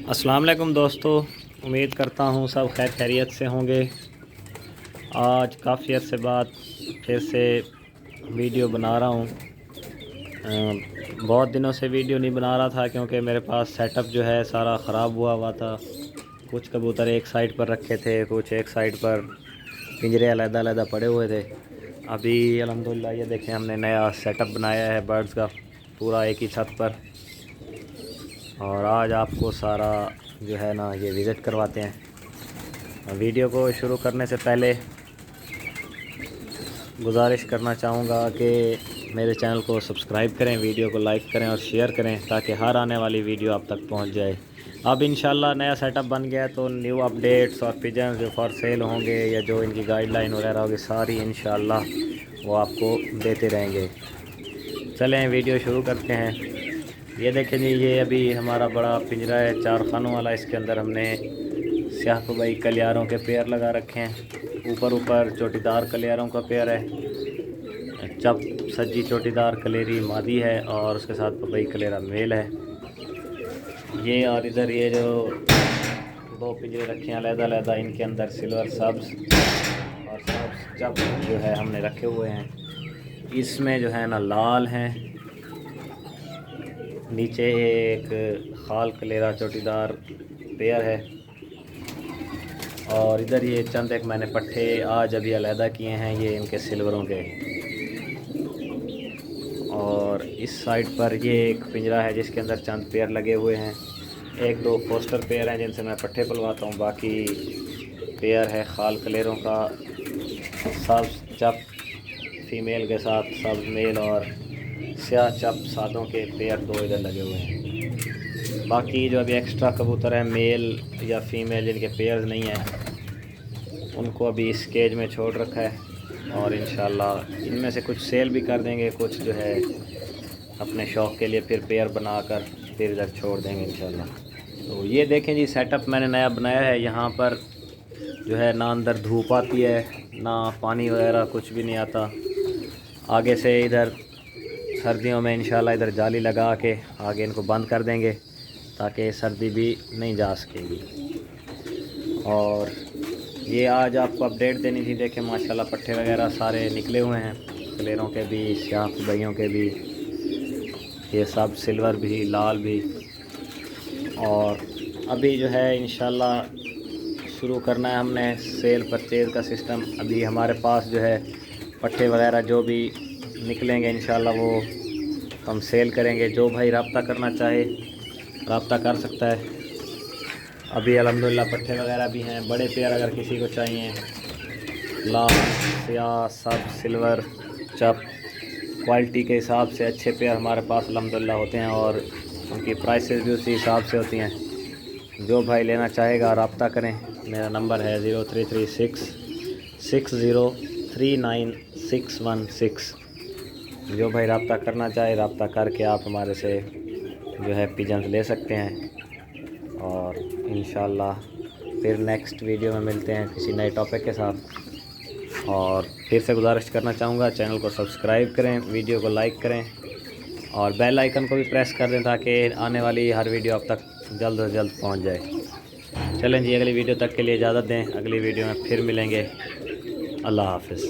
अस्सलाम वालेकुम दोस्तों, उम्मीद करता हूँ सब खैर खैरियत से होंगे। आज काफ़ी अर्से बाद फिर से वीडियो बना रहा हूँ। बहुत दिनों से वीडियो नहीं बना रहा था क्योंकि मेरे पास सेटअप जो है सारा ख़राब हुआ था। कुछ कबूतर एक साइड पर रखे थे, कुछ एक साइड पर पिंजरे अलग-अलग पड़े हुए थे। अभी अल्हम्दुलिल्लाह ये देखें, हमने नया सेटअप बनाया है बर्ड्स का, पूरा एक ही छत पर। और आज आपको सारा जो है ना ये विज़िट करवाते हैं। वीडियो को शुरू करने से पहले गुजारिश करना चाहूँगा कि मेरे चैनल को सब्सक्राइब करें, वीडियो को लाइक करें और शेयर करें ताकि हर आने वाली वीडियो आप तक पहुंच जाए। अब इंशाल्लाह नया सेटअप बन गया है तो न्यू अपडेट्स और पिजन्स जो फॉर सेल होंगे या जो इनकी गाइडलाइन वगैरह होगी सारी इंशाल्लाह वो आपको देते रहेंगे। चलें वीडियो शुरू करते हैं। ये देखें जी, ये अभी हमारा बड़ा पिंजरा है 4 खानों वाला। इसके अंदर हमने स्याह पबाई कलियारों के पेयर लगा रखे हैं। ऊपर चोटीदार कलियारों का पेयर है। चप सज्जी चोटीदार कलेरी मादी है और उसके साथ पबई कलेरा मेल है। ये और इधर ये जो 2 पिंजरे रखे हैं अलग-अलग, इनके अंदर सिल्वर सब्ज़ और सब्ज़ चप जो है हमने रखे हुए हैं। इसमें जो है ना लाल हैं, नीचे एक खाल कलेरा चोटीदार पेयर है और इधर ये चंद एक मैंने पट्टे आज अभी अलहदा किए हैं, ये इनके सिल्वरों के। और इस साइड पर ये एक पिंजरा है जिसके अंदर चंद पेयर लगे हुए हैं। 1-2 पोस्टर पेयर हैं जिनसे मैं पट्टे पलवाता हूँ, बाकी पेयर है खाल कलेरों का, सब्ज़ चप फीमेल के साथ सब्ज़ मेल और स्याह चप सादों के पेयर 2 इधर लगे हुए हैं। बाकी जो अभी एक्स्ट्रा कबूतर हैं मेल या फीमेल जिनके पेयर्स नहीं हैं उनको अभी इस केज में छोड़ रखा है और इंशाल्लाह इनमें से कुछ सेल भी कर देंगे, कुछ जो है अपने शौक़ के लिए फिर पेयर बनाकर फिर इधर छोड़ देंगे इंशाल्लाह। तो ये देखें जी, सेटअप मैंने नया बनाया है। यहाँ पर जो है ना अंदर धूप आती है ना पानी वगैरह कुछ भी नहीं आता। आगे से इधर सर्दियों में इंशाल्लाह इधर जाली लगा के आगे इनको बंद कर देंगे ताकि सर्दी भी नहीं जा सकेगी। और ये आज आपको अपडेट देनी थी। देखें माशाल्लाह पट्टे वगैरह सारे निकले हुए हैं, कलेरों के भी, स्याह पबइयों के भी, ये सब सिल्वर भी, लाल भी। और अभी जो है इंशाल्लाह शुरू करना है हमने सेल परचेज़ का सिस्टम। अभी हमारे पास जो है पट्टे वगैरह जो भी निकलेंगे इंशाल्लाह वो हम सेल करेंगे। जो भाई रब्ता करना चाहे रब्ता कर सकता है। अभी अल्हम्दुलिल्लाह पट्टे वगैरह भी हैं। बड़े पेयर अगर किसी को चाहिए, लाल स्याह सब सिल्वर चप क्वालिटी के हिसाब से अच्छे पेयर हमारे पास अल्हम्दुलिल्लाह होते हैं और उनकी प्राइसेस भी उसी हिसाब से होती हैं। जो भाई लेना चाहेगा रब्ता करें। मेरा नंबर है 0336 6039 जो भाई रब्ता करना चाहे रब्ता करके आप हमारे से जो है पिजन्स ले सकते हैं। और इंशाल्लाह फिर नेक्स्ट वीडियो में मिलते हैं किसी नए टॉपिक के साथ। और फिर से गुजारिश करना चाहूँगा चैनल को सब्सक्राइब करें, वीडियो को लाइक करें और बेल आइकन को भी प्रेस कर दें ताकि आने वाली हर वीडियो आप तक जल्द से जल्द पहुँच जाए। चलें जी, अगली वीडियो तक के लिए इजाज़त दें। अगली वीडियो में फिर मिलेंगे। अल्लाह हाफ़िज़।